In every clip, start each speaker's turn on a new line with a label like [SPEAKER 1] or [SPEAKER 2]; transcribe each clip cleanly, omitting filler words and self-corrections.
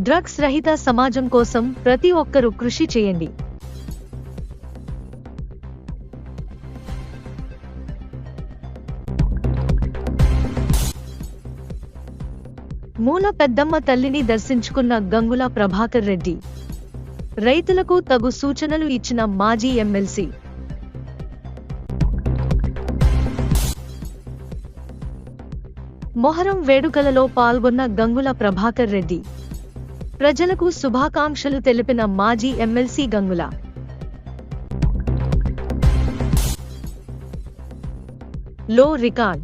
[SPEAKER 1] Drugs రహిత సమాజం కోసం ప్రతి ఒక్కరూ కృషి చేయండి. మూల పెద్దమ్మ తల్లిని దర్శించుకున్న గంగుల ప్రభాకర్ రెడ్డి. రైతులకు తగు సూచనలు ఇచ్చిన మాజీ ఎమ్మెల్సీ. మొహరం వేడుకలలో పాల్గొన్న గంగుల ప్రభాకర్ రెడ్డి. ప్రజలకు శుభాకాంక్షలు తెలిపిన మాజీ ఎమ్మెల్సీ గంగుల. లో రికార్డ్.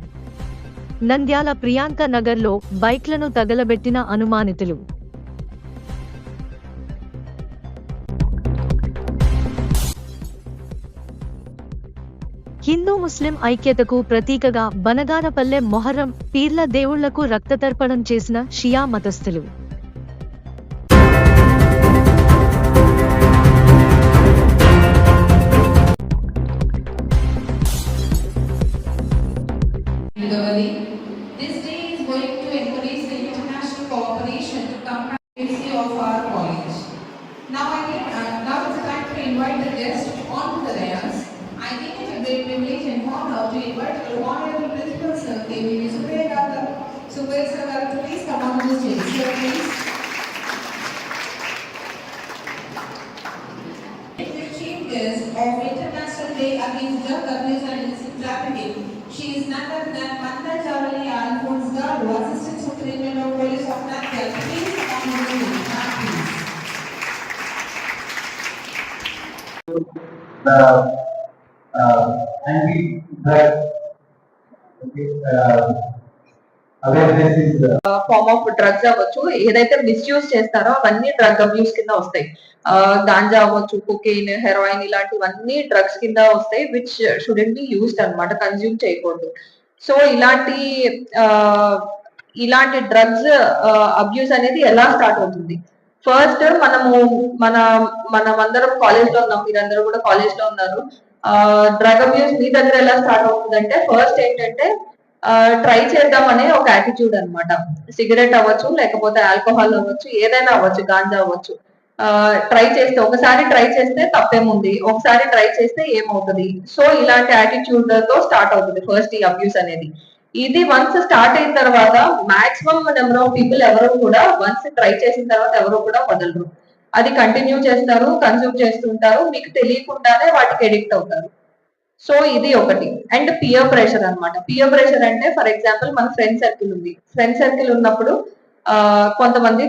[SPEAKER 1] నంద్యాల ప్రియాంక నగర్లో బైక్లను తగలబెట్టిన అనుమానితులు. హిందూ ముస్లిం ఐక్యతకు ప్రతీకగా బనగానపల్లె మొహర్రం పీర్ల దేవుళ్లకు రక్తతర్పణం చేసిన షియా మతస్థులు.
[SPEAKER 2] This day is going to encourage the international cooperation to come of our college. Now it's time to invite the guests onto the dais. I think it's a great privilege and honor to invite the honorable principal sir, K.V. Subir sir, to please come on the stage. Sir, please. The chief guest of International Day Against Drug Abuse and Illicit Trafficking. She is none other than Manda Javali Alphonse Garu, Assistant Superintendent of Police of Nandyal. Please come on the stage.
[SPEAKER 3] Form of drugs అవ్వచ్చు, ఏదైతే misuse చేస్తారో అవన్నీ drug abuse కింద వస్తాయి. గాంజా అవ్వచ్చు, cocaine, heroin ఇలాంటివన్నీ drugs కింద వస్తాయి, విచ్ షుడెంట్ బి యూస్డ్ అనమాట, కన్జ్యూమ్ చేయకూడదు. సో ఇలాంటి డ్రగ్స్ అబ్యూస్ అనేది ఎలా స్టార్ట్ అవుతుంది? ఫస్ట్ మనమందరం కాలేజ్ లో ఉన్నాం, మీరందరూ కూడా కాలేజ్ లో ఉన్నారు. డ్రగ్ అబ్యూస్ మీ దగ్గర ఎలా స్టార్ట్ అవుతుంది అంటే, ఫస్ట్ ఏంటంటే ట్రై చేద్దాం అనే ఒక యాటిట్యూడ్ అనమాట. సిగరెట్ అవ్వచ్చు, లేకపోతే ఆల్కహాల్ అవ్వచ్చు, ఏదైనా అవ్వచ్చు, గాంజా అవ్వచ్చు. ఒకసారి ట్రై చేస్తే తప్పేముంది, ఒకసారి ట్రై చేస్తే ఏమవుతుంది. సో ఇలాంటి యాటిట్యూడ్ తో స్టార్ట్ అవుతుంది ఫస్ట్ ఈ అబ్యూస్ అనేది. ఇది వన్స్ స్టార్ట్ అయిన తర్వాత మాక్సిమం నెంబర్ ఆఫ్ పీపుల్ ఎవరు కూడా వన్స్ ట్రై చేసిన తర్వాత ఎవరు కూడా వదలరు. అది కంటిన్యూ చేస్తారు, కన్జ్యూమ్ చేస్తుంటారు, మీకు తెలియకుండానే వాటికి ఎడిక్ట్ అవుతారు. సో ఇది ఒకటి. అండ్ పియర్ ప్రెషర్ అనమాట. పియర్ ప్రెషర్ అంటే ఫర్ ఎగ్జాంపుల్ మన ఫ్రెండ్ సర్కిల్ ఉంది. ఫ్రెండ్ సర్కిల్ ఉన్నప్పుడు కొంతమంది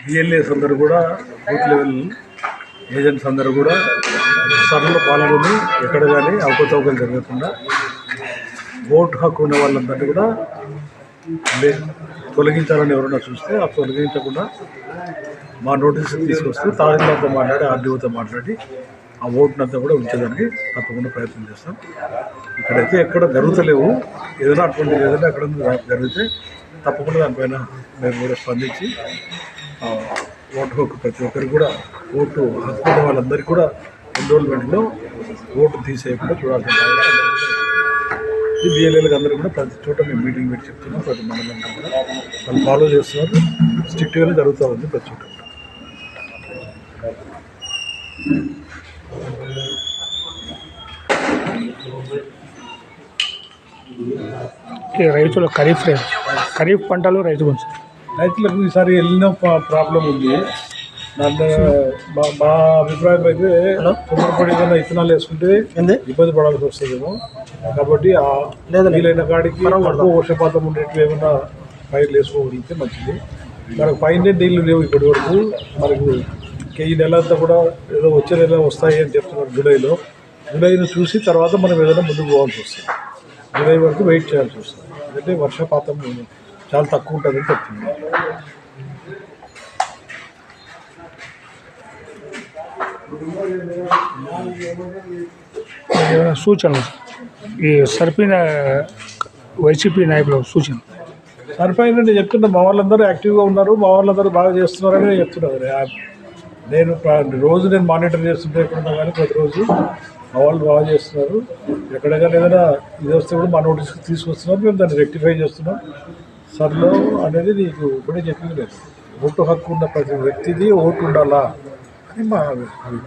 [SPEAKER 4] బిఎల్ఏస్ అందరూ కూడా బూత్ లెవెల్ ఏజెంట్స్ అందరూ కూడా సభలో పాల్గొని ఎక్కడ కానీ అవకతవకలు జరగకుండా ఓటు హక్కు ఉన్న వాళ్ళందరినీ కూడా తొలగించాలని ఎవరైనా చూస్తే ఆ తొలగించకుండా మా నోటీస్ తీసుకొస్తే తహసీల్దార్తో మాట్లాడి ఆర్డీఓతో మాట్లాడి ఆ ఓటునంతా కూడా ఉంచేదానికి తప్పకుండా ప్రయత్నం చేస్తాం. ఇక్కడైతే ఎక్కడ జరుగుతలేవు, ఏదైనా అటువంటి ఏదైనా ఎక్కడ జరిగితే తప్పకుండా దానిపైన మేము కూడా స్పందించి ఓటు హక్కు ప్రతి ఒక్కరికి కూడా ఓటు హక్కు ఉన్న వాళ్ళందరికీ కూడా ఎన్రోల్మెంట్లో ఓటు తీసేయకుండా చూడాల్సిన ఈ బిఎల్ఏలకు అందరూ కూడా ప్రతి చోట మేము మీటింగ్ పెట్టి చెప్తున్నాం. ప్రతి మండలంలో కూడా వాళ్ళు ఫాలో చేస్తున్నారు. స్ట్రిక్ట్గానే జరుగుతూ ఉంది ప్రతి చోట కూడా.
[SPEAKER 5] ఈ రైతుల ఖరీఫ్ పంటలు రైతు గురించి
[SPEAKER 4] రైతులకు ఈసారి వెళ్ళిన ప్రాబ్లం ఉంది. దాంట్లో మా అభిప్రాయం అయితే తొందరపడి ఏదైనా విత్తనాలు వేసుకుంటే ఇబ్బంది పడాల్సి వస్తుందేమో. కాబట్టి వీలైన కాడికి తక్కువ వర్షపాతం ఉండేట్టు ఏమైనా పైర్లు వేసుకోగలిగితే మంచిది. మనకు పైన నీళ్ళు లేవు ఇప్పటి వరకు. మనకు ఈ నెల అంతా కూడా ఏదో వచ్చే నెల వస్తాయి అని చెప్తున్నారు. జూలైను చూసి తర్వాత మనం ఏదైనా ముందుకు పోవాల్సి వస్తుంది. జూలై వరకు వెయిట్ చేయాల్సి వస్తుంది. ఎందుకంటే వర్షపాతం చాలా తక్కువ ఉంటుందని చెప్తుంది.
[SPEAKER 5] సూచనలు ఈ సరిపోయిన వైసీపీ నాయకుల సూచన
[SPEAKER 4] సరిపోయిన నేను చెప్తున్నా. మా వాళ్ళందరూ యాక్టివ్గా ఉన్నారు, మా వాళ్ళందరూ బాగా చేస్తున్నారని నేను చెప్తున్నాను. నేను రోజు మానిటర్ చేస్తుంటే ఎక్కడున్నా కానీ ప్రతిరోజు మా వాళ్ళు బాగా చేస్తున్నారు. ఎక్కడైనా ఏదైనా ఇది వస్తే కూడా మా నోటీస్కి తీసుకొస్తున్నారు. మేము దాన్ని రెక్టిఫై చేస్తున్నాం. సర్లో అనేది నీకు ఇప్పుడే చెప్పింది లేదు. ఓటు హక్కు ఉన్న ప్రతి వ్యక్తిది ఓటు ఉండాలా అని మా అభిప్రాయం.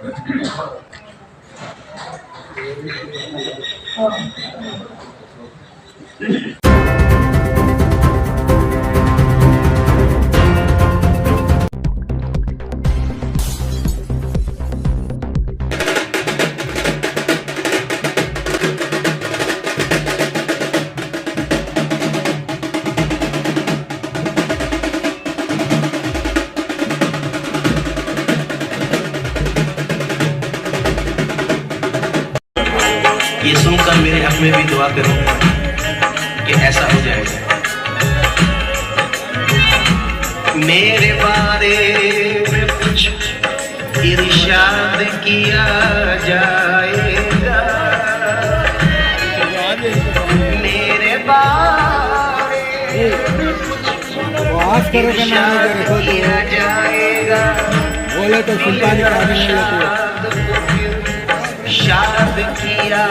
[SPEAKER 6] ये सुनकर मेरे हक में भी दुआ करो कि ऐसा हो जाएगा। मेरे बारे में कुछ इरशाद किया जाएगा। मेरे बारे में कुछ इरशाद किया जाएगा। बोले तो सुल्तानी शाद किया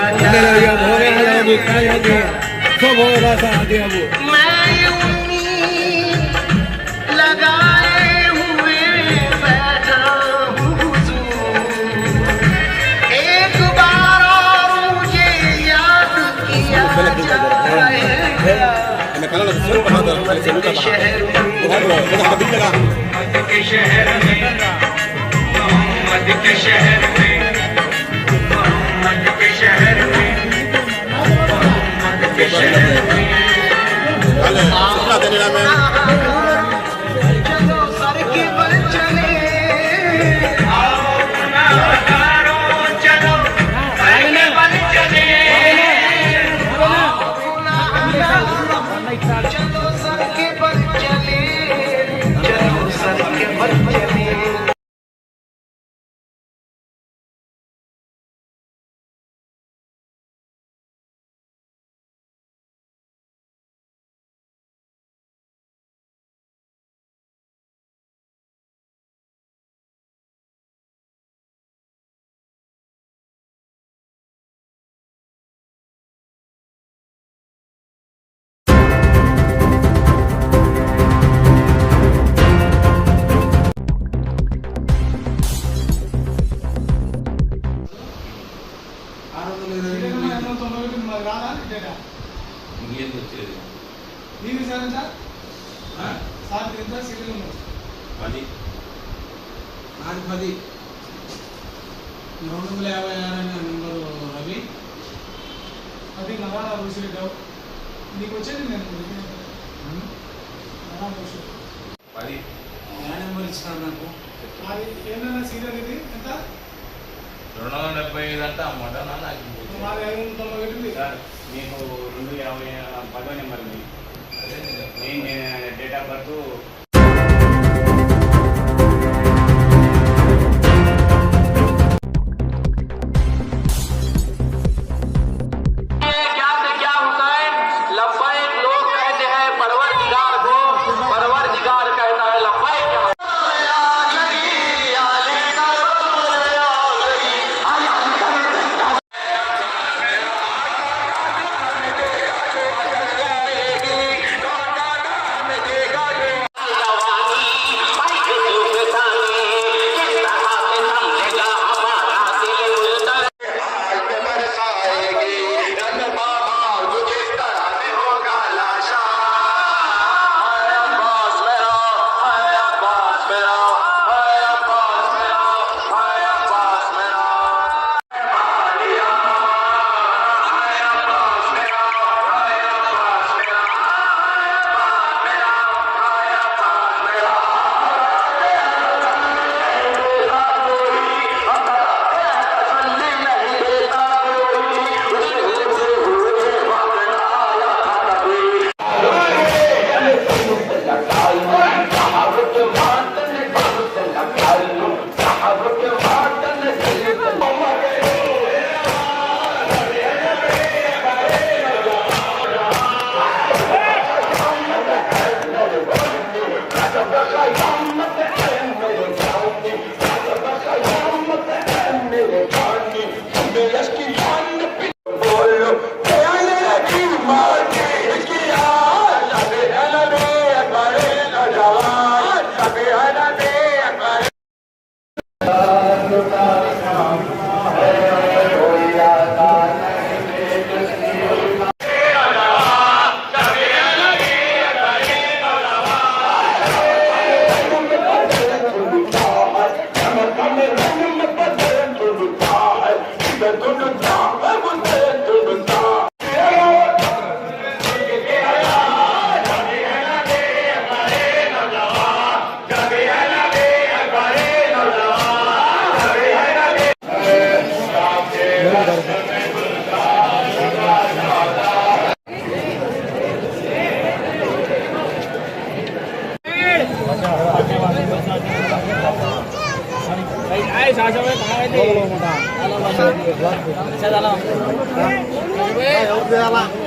[SPEAKER 6] मैं उम्मीद लगाए हुए बैठा हूँ हुजूर। एक बार और मुझे याद किया जाएगा। मोहम्मद के शहर में मोहम्मद के शहर में मोहम्मद के शहर में चलो सर के बल चले, चलो चलो सर के बल चले, चलो सर के बल चले।
[SPEAKER 7] అది 256 నెంబరు రవి అది నవాలా ఊసిరిగావు నీకు వచ్చేది నేను అది నా నెంబర్ ఇచ్చినాను నాకు. అది ఏంటన్నా సీరియల్ ఇది ఎంత
[SPEAKER 8] 275 అంటే అన్నమాట. నాకు
[SPEAKER 7] మాది 590
[SPEAKER 8] సార్ మీకు 250 10 నెంబర్ మీ నేను డేట్ ఆఫ్ బర్త్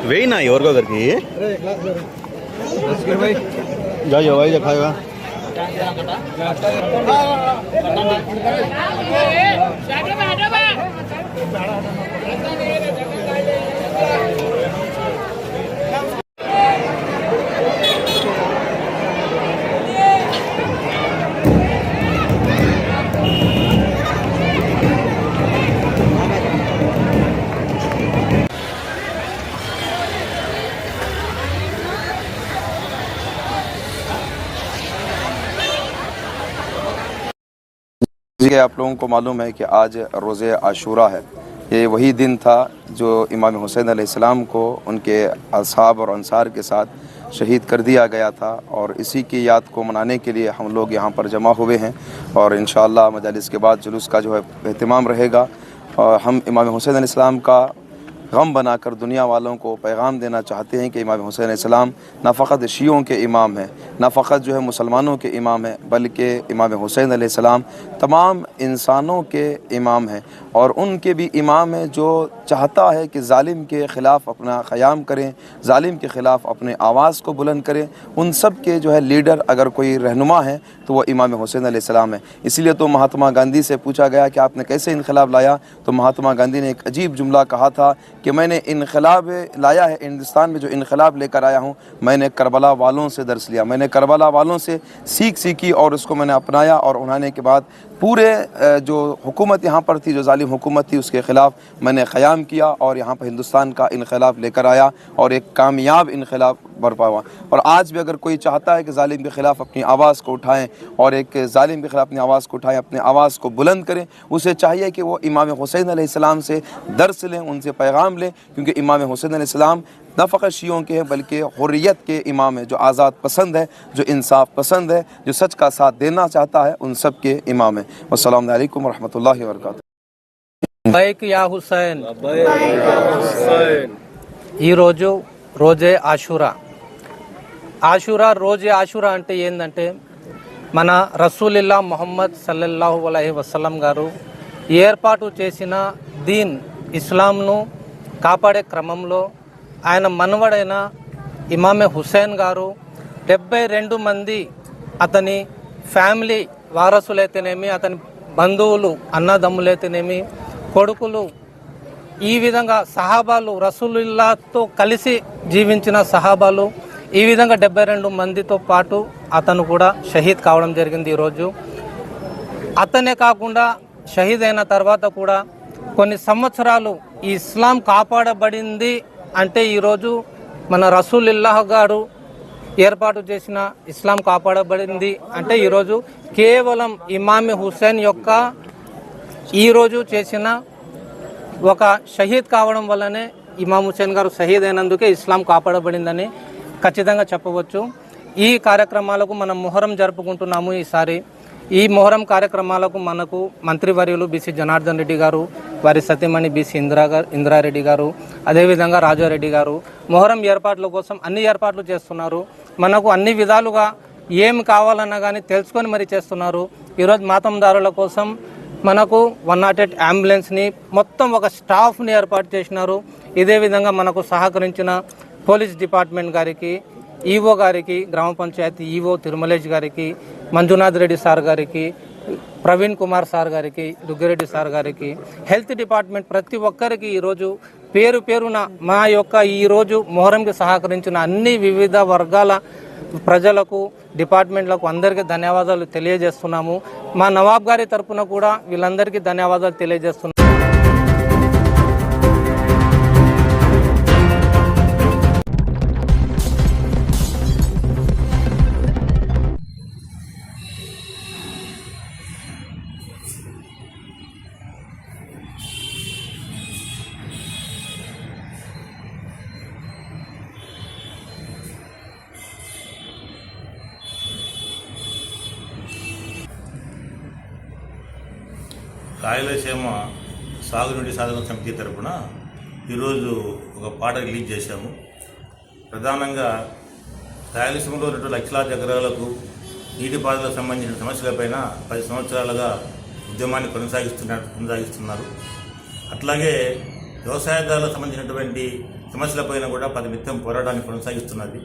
[SPEAKER 9] वेना और करके जाओ भाई खाएगा आप लोगों को मालूम है कि आज रोज़े आशूरा है। ये वही दिन था जो इमाम हुसैन अलैहिस्सलाम को उनके असहाब और अंसार के साथ शहीद कर दिया गया था और इसी की याद को मनाने के लिए हम लोग यहाँ पर जमा हुए हैं और इंशाअल्लाह मजालिस के बाद जुलूस का जो है एहतमाम रहेगा और हम इमाम हुसैन अलैहिस्सलाम का गम बनाकर दुनिया वालों को पैगाम देना चाहते हैं कि इमाम हुसैन अलैहिस्सलाम न फ़क़त शियों के इमाम हैं, न फ़क़त जो है मुसलमानों के इमाम हैं, बल्कि इमाम हुसैन अलैहिस्सलाम तमाम इंसानों के इमाम हैं और उनके भी इमाम हैं जो चाहता है कि ज़ालिम के ख़िलाफ़ अपना क़याम करें, ज़ालिम के ख़िलाफ़ अपने आवाज़ को बुलंद करें। उन सब के जो है लीडर अगर कोई रहनुमा है तो वो इमाम हुसैन अलैहिस्सलाम है। इसीलिए तो महात्मा गांधी से पूछा गया कि आपने कैसे इनक़लाब लाया, तो महात्मा गांधी ने एक अजीब जुमला कहा था कि मैंने इनक़लाब लाया है, हिंदुस्तान में जो इनक़लाब लेकर आया हूँ मैंने करबला वालों से दर्स लिया, मैंने करबला वालों से सीखी और उसको मैंने अपनाया और उन्होंने के बाद पूरे जो हुकूमत यहाँ पर थी, जो जालिम हुकूमत थी, उसके ख़िलाफ़ मैंने क़याम किया और यहाँ पर हिंदुस्तान का इनक़लाब लेकर आया और एक कामयाब इनक़लाब बरपा हुआ। और आज भी अगर कोई चाहता है कि जालिम के ख़िलाफ़ अपनी आवाज़ को उठाएँ और एक जालिम के ख़िलाफ़ अपनी आवाज़ को उठाएँ, अपनी आवाज़ को बुलंद करें, उसे चाहिए कि वो इमाम हुसैन अलैहिस्सलाम से दर्स लें, उनसे पैगाम लें, क्योंकि इमाम हुसैन अलैहिस्सलाम न फ़क़त शियों के हैं बल्कि हुर्रियत के इमाम है, जो आज़ाद पसंद है, जो इंसाफ पसंद है, जो सच का साथ देना चाहता है, उन सब के इमाम है। अस्सलामु अलैकुम वरहमतुल्लाहि वबरकातुहू।
[SPEAKER 10] बैक या हुसैन ఈ రోజు రోజే ఆషూరా రోజే ఆషూరా అంటే ఏంటంటే మన రసూలుల్లాహ్ ముహమ్మద్ సల్లల్లాహు అలైహి వసల్లం గారు ఏర్పాటు చేసిన దీన్ ఇస్లాంను కాపాడే క్రమంలో ఆయన మనవడైన ఇమామే హుసేన్ గారు 72 మంది అతని ఫ్యామిలీ వారసులైతేనేమి, అతని బంధువులు అన్నదమ్ములైతేనేమి, కొడుకులు, ఈ విధంగా సహాబాలు, రసూలుల్లాహ్తో కలిసి జీవించిన సహాబాలు, ఈ విధంగా 72 మందితో పాటు అతను కూడా షహీద్ కావడం జరిగింది. ఈరోజు అతనే కాకుండా షహీద్ అయిన తర్వాత కూడా కొన్ని సంవత్సరాలు ఈ ఇస్లాం కాపాడబడింది అంటే ఈరోజు మన రసూలుల్లాహ్ గారు ఏర్పాటు చేసిన ఇస్లాం కాపాడబడింది అంటే ఈరోజు కేవలం ఇమామి హుసేన్ యొక్క ఈరోజు చేసిన ఒక షహీద్ కావడం వల్లనే ఇమాం హుసేన్ గారు షహీద్ అయినందుకే ఇస్లాం కాపాడబడిందని ఖచ్చితంగా చెప్పవచ్చు. ఈ కార్యక్రమాలకు మనం మొహరం జరుపుకుంటున్నాము. ఈసారి ఈ మొహరం కార్యక్రమాలకు మనకు మంత్రివర్యులు బీసీ జనార్దన్ రెడ్డి గారు, వారి సతీమణి బీసీ ఇంద్రారెడ్డి గారు, అదేవిధంగా రాజారెడ్డి గారు మొహరం ఏర్పాట్ల కోసం అన్ని ఏర్పాట్లు చేస్తున్నారు. మనకు అన్ని విధాలుగా ఏం కావాలన్నా కానీ తెలుసుకొని మరి చేస్తున్నారు. ఈరోజు మాతందారుల కోసం మనకు 108 అంబులెన్స్ని మొత్తం ఒక స్టాఫ్ని ఏర్పాటు చేసినారు. ఇదే విధంగా మనకు సహకరించిన పోలీస్ డిపార్ట్మెంట్ గారికి, ఈవో గారికి, గ్రామ పంచాయతీ ఈవో తిరుమలేష్ గారికి, మంజునాథ్ రెడ్డి సార్ గారికి, ప్రవీణ్ కుమార్ సార్ గారికి, దుగ్గిరెడ్డి సార్ గారికి, హెల్త్ డిపార్ట్మెంట్ ప్రతి ఒక్కరికి ఈరోజు పేరు పేరున మా యొక్క ఈరోజు మొహరంకి సహకరించిన అన్ని వివిధ వర్గాల ప్రజలకు, డిపార్ట్మెంట్లకు అందరికీ ధన్యవాదాలు తెలియజేస్తున్నాము. మా నవాబ్ గారి తరపున కూడా వీళ్ళందరికీ ధన్యవాదాలు తెలియజేస్తున్నాము.
[SPEAKER 11] రాయలసీమ సాగునీటి సాధన సమితి తరపున ఈరోజు ఒక పాట రిలీజ్ చేశాము. ప్రధానంగా రాయలసీమలో ఉన్నటువంటి లక్షలాది ఎకరాలకు నీటిపారుదలకు సంబంధించిన సమస్యలపైన 10 సంవత్సరాలుగా ఉద్యమాన్ని కొనసాగిస్తున్నారు. అట్లాగే వ్యవసాయదారులకు సంబంధించినటువంటి సమస్యలపైన కూడా ప్రతినిత్యం పోరాటాన్ని కొనసాగిస్తున్నది.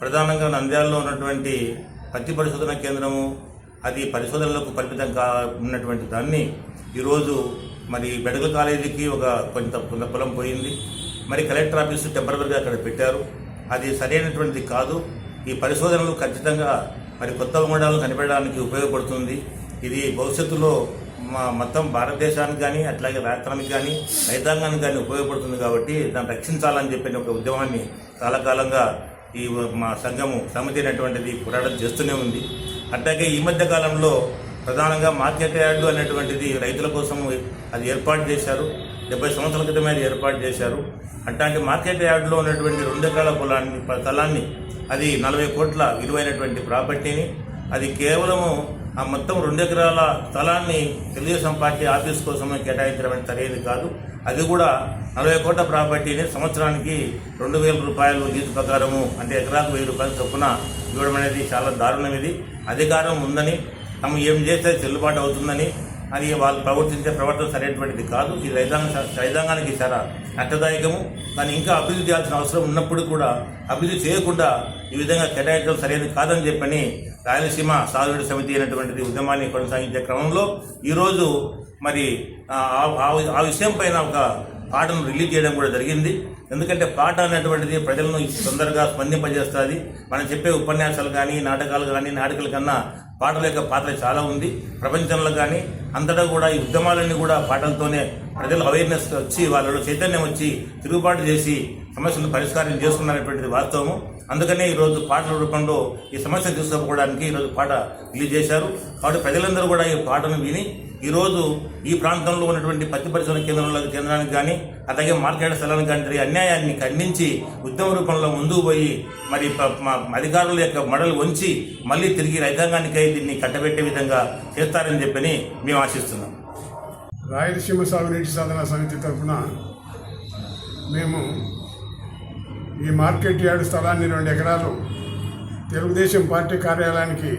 [SPEAKER 11] ప్రధానంగా నంద్యాలలో ఉన్నటువంటి పత్తి పరిశోధన కేంద్రము అది పరిశోధనలకు పరిమితంగా ఉన్నటువంటి దాన్ని ఈరోజు మరి మెడికల్ కాలేజీకి కొంత పొలం పోయింది. మరి కలెక్టర్ ఆఫీసు టెంపరీగా అక్కడ పెట్టారు. అది సరైనటువంటిది కాదు. ఈ పరిశోధనలు ఖచ్చితంగా మరి కొత్త వంగడాలను కనిపెట్టడానికి ఉపయోగపడుతుంది. ఇది భవిష్యత్తులో మొత్తం భారతదేశానికి కానీ అట్లాగే రాష్ట్రానికి కానీ రైతాంగానికి కానీ ఉపయోగపడుతుంది. కాబట్టి దాన్ని రక్షించాలని చెప్పిన ఒక ఉద్యమాన్ని చాలా కాలంగా ఈ మా సంఘము సమితి అనేటువంటిది పోరాటం చేస్తూనే ఉంది. అట్లాగే ఈ మధ్య కాలంలో ప్రధానంగా మార్కెట్ యార్డు అనేటువంటిది రైతుల కోసం అది ఏర్పాటు చేశారు. 70 సంవత్సరాల క్రితమే అది ఏర్పాటు చేశారు. అట్లాంటి మార్కెట్ యార్డులో ఉన్నటువంటి 2 ఎకరాల స్థలాన్ని అది 40 కోట్ల విలువైనటువంటి ప్రాపర్టీని అది కేవలము ఆ మొత్తం 2 ఎకరాల స్థలాన్ని తెలుగుదేశం పార్టీ ఆఫీస్ కోసమే కేటాయించడం సరైనది కాదు. అది కూడా 40 కోట్ల ప్రాపర్టీని సంవత్సరానికి 2,000 రూపాయలు లీజు ప్రకారము అంటే ఎకరాకు 1,000 రూపాయల చొప్పున ఇవ్వడం అనేది చాలా దారుణం. ఇది అధికారం ఉందని తమ ఏం చేస్తే చెల్లుబాటు అవుతుందని అది వాళ్ళు ప్రవర్తించే ప్రవర్తన సరైనటువంటిది కాదు. ఇది రైతాంగానికి చాలా నష్టదాయకము. కానీ ఇంకా అభివృద్ధి చేయాల్సిన అవసరం ఉన్నప్పుడు కూడా అభివృద్ధి చేయకుండా ఈ విధంగా కేటాయించడం సరైనది కాదని చెప్పని రాయలసీమ సాగునీటి సమితి అనేటువంటిది ఉద్యమాన్ని కొనసాగించే క్రమంలో ఈరోజు మరి ఆ విషయం పైన ఒక పాటను రిలీజ్ చేయడం కూడా జరిగింది. ఎందుకంటే పాట అనేటువంటిది ప్రజలను తొందరగా స్పందింపజేస్తుంది. మనం చెప్పే ఉపన్యాసాలు కానీ నాటకాలు కానీ నాటికల కన్నా పాటల యొక్క పాత్ర చాలా ఉంది. ప్రపంచంలో కానీ అంతటా కూడా ఈ ఉద్యమాలన్నీ కూడా పాటలతోనే ప్రజలు అవేర్నెస్ వచ్చి వాళ్ళలో చైతన్యం వచ్చి తిరుగుబాటు చేసి సమస్యలను పరిష్కారం చేసుకున్నటువంటిది వాస్తవము. అందుకనే ఈరోజు పాటల రూపంలో ఈ సమస్య తీసుకుపోవడానికి ఈరోజు పాట రిలీజ్ చేశారు. కాబట్టి ప్రజలందరూ కూడా ఈ పాటను విని ఈరోజు ఈ ప్రాంతంలో ఉన్నటువంటి పత్తి పరిశోధన కేంద్రానికి కానీ అలాగే మార్కెట్ స్థలానికి కానీ జరిగే అన్యాయాన్ని ఖండించి ఉద్యమ రూపంలో ముందుకు పోయి మరి అధికారుల యొక్క మెడలు వంచి మళ్ళీ తిరిగి రైతాంగానికై దీన్ని కట్టబెట్టే విధంగా చేస్తారని చెప్పని మేము ఆశిస్తున్నాం.
[SPEAKER 12] రాయలసీమ సాగునీటి సాధన సమితి తరఫున మేము ఈ మార్కెట్ యార్డు స్థలాన్ని 2 ఎకరాలు తెలుగుదేశం పార్టీ కార్యాలయానికి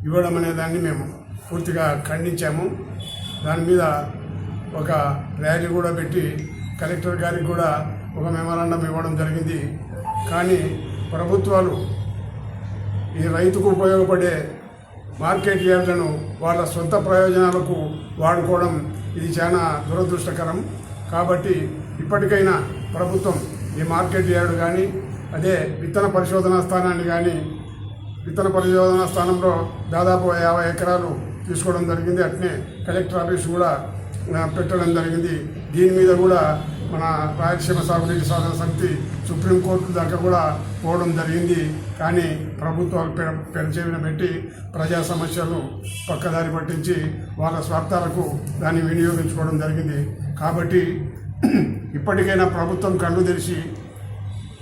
[SPEAKER 12] ఇవ్వడం అనే దాన్ని మేము పూర్తిగా ఖండించాము. దాని మీద ఒక ర్యాలీ కూడా పెట్టి కలెక్టర్ గారికి కూడా ఒక మెమరాండం ఇవ్వడం జరిగింది. కానీ ప్రభుత్వాలు ఈ రైతుకు ఉపయోగపడే మార్కెట్ యార్డులను వాళ్ళ సొంత ప్రయోజనాలకు వాడుకోవడం ఇది చాలా దురదృష్టకరం. కాబట్టి ఇప్పటికైనా ప్రభుత్వం ఈ మార్కెట్ యార్డు కానీ అదే విత్తన పరిశోధనా స్థానాన్ని కానీ విత్తన పరిశోధనా స్థానంలో దాదాపు 50 ఎకరాలు తీసుకోవడం జరిగింది. అట్నే కలెక్టర్ ఆఫీస్ కూడా పెట్టడం జరిగింది. దీని మీద కూడా మన రాయలసీమ సాగునీటి సాధన సమితి సుప్రీంకోర్టు దాకా కూడా పోవడం జరిగింది. కానీ ప్రభుత్వాలు పెరచెవిన పెట్టి ప్రజా సమస్యలు పక్కదారి పట్టించి వాళ్ళ స్వార్థాలకు దాన్ని వినియోగించుకోవడం జరిగింది. కాబట్టి ఇప్పటికైనా ప్రభుత్వం కళ్ళు తెరిచి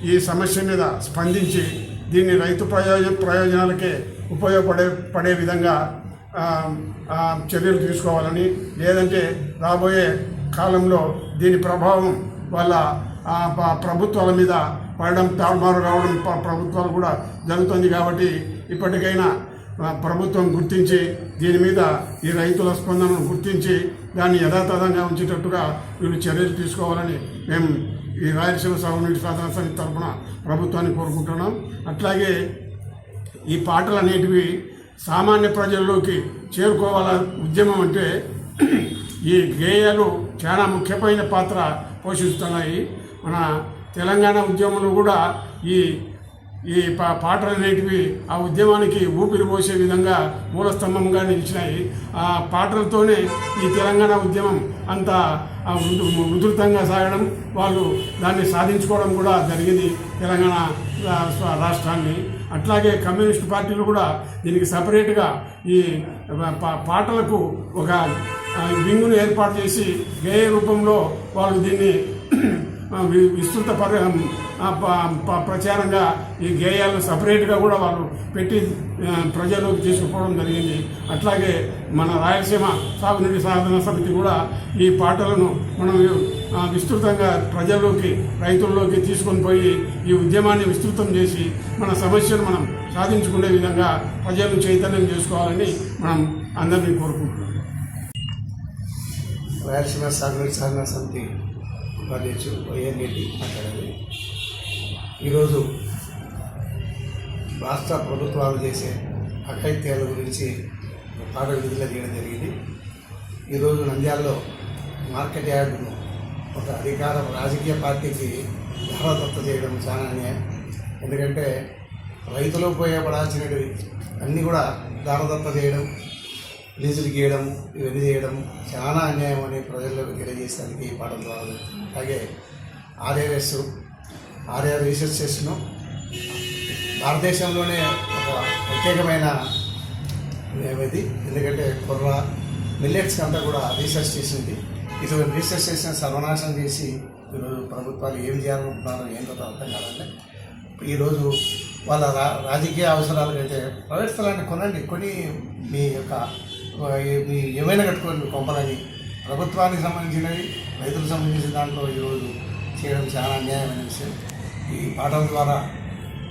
[SPEAKER 12] ఈ సమస్య మీద స్పందించి దీన్ని రైతు ప్రయోజనాలకే ఉపయోగపడే విధంగా చర్యలు తీసుకోవాలని, లేదంటే రాబోయే కాలంలో దీని ప్రభావం వాళ్ళ ప్రభుత్వాల మీద పడడం తారుమారు కావడం ప్రభుత్వాలు కూడా జరుగుతుంది. కాబట్టి ఇప్పటికైనా ప్రభుత్వం గుర్తించి దీని మీద ఈ రైతుల స్పందనను గుర్తించి దాన్ని యథాతథంగా ఉంచేటట్టుగా వీళ్ళు చర్యలు తీసుకోవాలని మేము ఈ రాయలసీమ సాగునీటి సాధన సమితి తరఫున ప్రభుత్వాన్ని కోరుకుంటున్నాం. అట్లాగే ఈ పాటలు అనేటివి సామాన్య ప్రజల్లోకి చేరుకోవాల ఉద్యమం అంటే ఈ గేయాలు చాలా ముఖ్యమైన పాత్ర పోషిస్తున్నాయి. మన తెలంగాణ ఉద్యమంలో కూడా ఈ పాటలు అనేటివి ఆ ఉద్యమానికి ఊపిరి పోసే విధంగా మూలస్తంభంగా నిలిచినాయి. ఆ పాటలతోనే ఈ తెలంగాణ ఉద్యమం అంత ఉధృతంగా సాగడం, వాళ్ళు దాన్ని సాధించుకోవడం కూడా జరిగింది తెలంగాణ రాష్ట్రాన్ని. అట్లాగే కమ్యూనిస్ట్ పార్టీలు కూడా దీనికి సపరేట్గా ఈ పాటలకు ఒక వింగును ఏర్పాటు చేసి గేయ రూపంలో వాళ్ళు దీన్ని విస్తృత ప్రచారంగా ఈ గేయాలను సపరేట్గా కూడా వాళ్ళు పెట్టి ప్రజల్లోకి తీసుకుపోవడం జరిగింది. అట్లాగే మన రాయలసీమ సాగునీటి సాధన సమితి కూడా ఈ పాటలను మనం విస్తృతంగా ప్రజల్లోకి రైతుల్లోకి తీసుకొని పోయి ఈ ఉద్యమాన్ని విస్తృతం చేసి మన సమస్యను మనం సాధించుకునే విధంగా ప్రజలను చైతన్యం చేసుకోవాలని మనం అందరినీ కోరుకుంటున్నాం.
[SPEAKER 13] రాయలసీమ సాగునీటి సాధన సమితి ఉపాధ్యక్షుడు వైఎన్ రెడ్డి మాట్లాడారు. ఈరోజు రాష్ట్ర ప్రభుత్వాలు చేసే అఘాయిత్యాల గురించి పాట విడుదల చేయడం జరిగింది. ఈరోజు నంద్యాలలో మార్కెట్ యార్డును ఒక రాజకీయ పార్టీకి దారదత్త చేయడం చాలా అన్యాయం. ఎందుకంటే రైతులు ఉపయోగపడాల్సినవి అన్నీ కూడా దారదత్త చేయడం, లీజులు గీయడం, ఇవన్నీ చేయడం చాలా అన్యాయం అని ప్రజల్లోకి తెలియజేసడానికి ఈ పాఠం ద్వారా. అలాగే ఆర్ఆర్ రీసెర్చ్ చేసిన భారతదేశంలోనే ఒక ప్రత్యేకమైన ఇది. ఎందుకంటే కుర్ర మిల్లెట్స్కి అంతా కూడా రీసెర్చ్ చేసింది. ఇటువంటి రీసెర్చ్ చేసిన సర్వనాశనం చేసి ఈరోజు ప్రభుత్వాలు ఏం చేయాలనుకుంటున్నారో ఏంటో అర్థం కాదండి. ఈరోజు వాళ్ళ రాజకీయ అవసరాలకు అయితే ప్రైవేట్ స్థలాన్ని కొని మీ యొక్క మీ ఏమైనా కట్టుకోండి మీ కొంపలని, ప్రభుత్వానికి సంబంధించినవి రైతులకు సంబంధించిన దాంట్లో ఈరోజు చేయడం చాలా అన్యాయమైన విషయం. ఈ పాఠం ద్వారా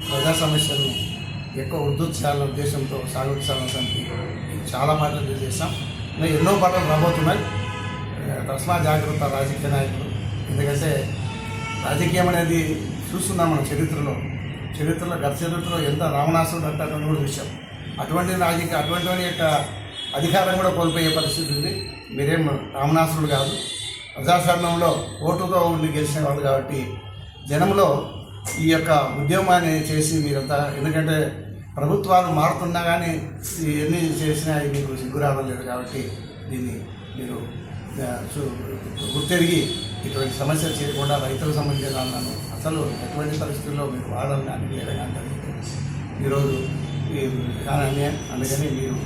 [SPEAKER 13] ప్రజా సమస్యలను ఎక్కువ ఉద్ధృతి చేయాలనే ఉద్దేశంతో సాగుసాల సమితి చాలా పాటలు చేస్తాం. ఇంకా ఎన్నో పాటలు రాబోతున్నాయి. తస్మా జాగ్రత్త రాజకీయ నాయకులు. ఎందుకంటే రాజకీయం అనేది చూస్తున్నాం మనం చరిత్రలో గత చరిత్రలో ఎంత రావణాసుడు అంటారని కూడా చూసాం. అటువంటి యొక్క అధికారం కూడా కోల్పోయే పరిస్థితి ఉంది. మీరేం రావణాసురుడు కాదు, ప్రజాస్వామ్యంలో ఓటుతో ఉండి గెలిచిన వాళ్ళు కాబట్టి జనంలో ఈ యొక్క ఉద్యమాన్ని చేసి మీరంతా, ఎందుకంటే ప్రభుత్వాలు మారుతున్నా కానీ ఎన్ని చేసినా మీకు సిగ్గు రావడం లేదు కాబట్టి దీన్ని మీరు గుర్తెరిగి ఇటువంటి సమస్యలు చేయకుండా రైతులకు సంబంధించిన దాన్ని అసలు ఎటువంటి పరిస్థితుల్లో మీరు వాడడం కానీ చేయడం కానీ ఈరోజు అందుకని మీరు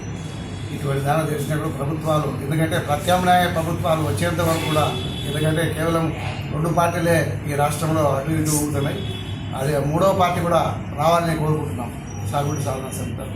[SPEAKER 13] ఇటువంటి దాన్ని తెలిసినప్పుడు ప్రభుత్వాలు, ఎందుకంటే ప్రత్యామ్నాయ ప్రభుత్వాలు వచ్చేంత వరకు కూడా, ఎందుకంటే కేవలం 2 పార్టీలే ఈ రాష్ట్రంలో అటు ఇటు ఉంటున్నాయి. అదే 3వ పార్టీ కూడా రావాలని కోరుకుంటున్నాం. సాగుడి సాధన సెంటర్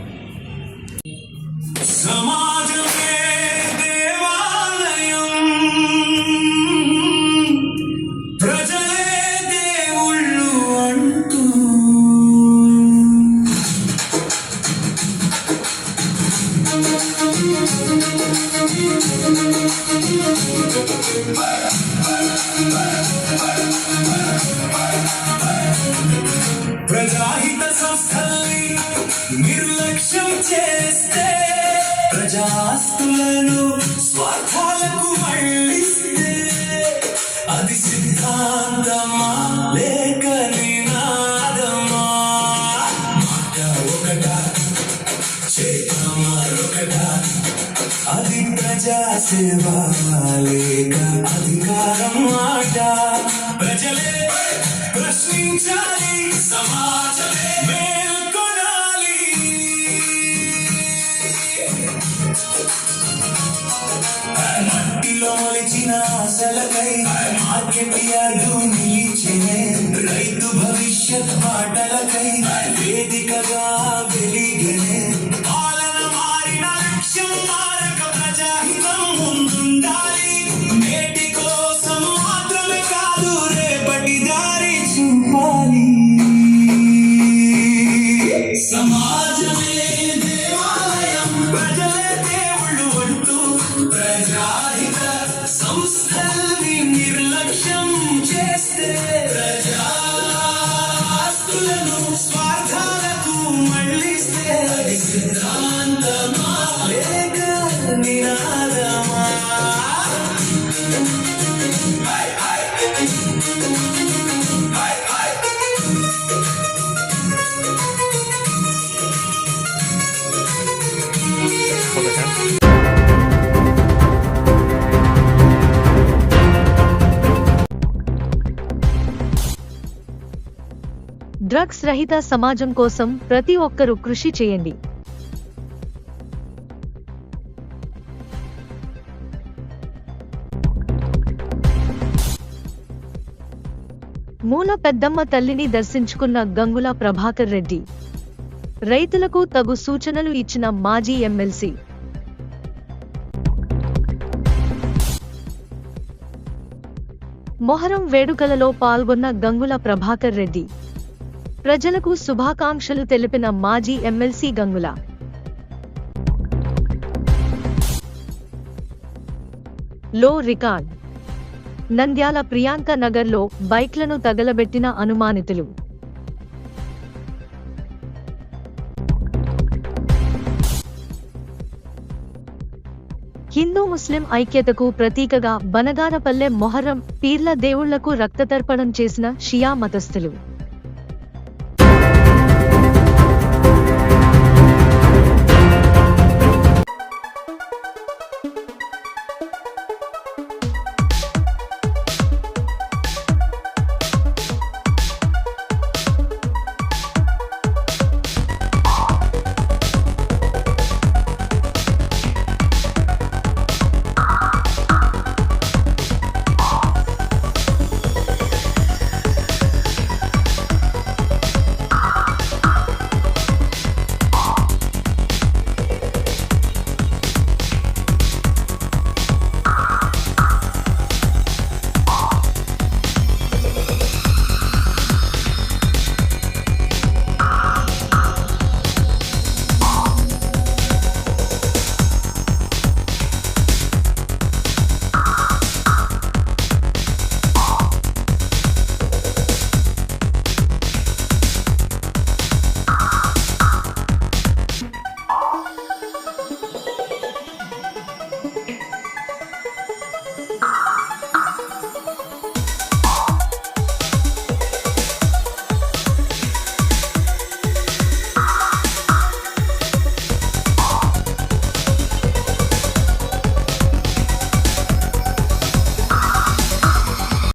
[SPEAKER 6] ప్రజాహిత సంస్థల్ని నిర్లక్ష్యం చేస్తే, ప్రజాస్తులను స్వార్థాలకు మళ్ళిస్తే, అది సిద్ధాంతమా లేక నినాదమా? మాట ఒకటా చేత మరొకటా? అది ప్రజాసేవ లేక అధికారం మాట? ప్రజలే ప్రశ్నించాలి, సమాజమే మేల్కొనాలి. మట్టిలో మొలిచిన ఆశలకై మార్కెట్ యార్డు నిలిచే, రైతు భవిష్యత్ మాటలకై వేదికగా వెలిగనే. పాలన మారిన లక్ష్యం మారక ప్రజాహితం ముందుండాలి. నేటి కోసం మాత్రమే కాదు రేపటి దారి చూపాలి. సమాజమే దేవాలయం, ప్రజలే దేవుళ్ళు అంటూ ప్రజాహిత సంస్థల్ని నిర్లక్ష్యం చేస్తే, ప్రజాస్తులను స్వార్థాలకు మళ్ళిస్తే, అది సిద్ధాంతమా లేక నినాదమా?
[SPEAKER 1] డ్రగ్స్ రహిత సమాజం కోసం ప్రతి ఒక్కరూ కృషి చేయండి. మూల పెద్దమ్మ తల్లిని దర్శించుకున్న గంగుల ప్రభాకర్ రెడ్డి. రైతులకు తగు సూచనలు ఇచ్చిన మాజీ ఎమ్మెల్సీ. మొహరం వేడుకలలో పాల్గొన్న గంగుల ప్రభాకర్ రెడ్డి. ప్రజలకు శుభాకాంక్షలు తెలిపిన మాజీ ఎమ్మెల్సీ గంగుల. లో రికార్డ్. నంద్యాల ప్రియాంక నగర్లో బైక్లను తగలబెట్టిన అనుమానితులు. హిందూ ముస్లిం ఐక్యతకు ప్రతీకగా బనగానపల్లె మొహర్రం పీర్ల దేవుళ్లకు రక్తతర్పణం చేసిన షియా మతస్థులు.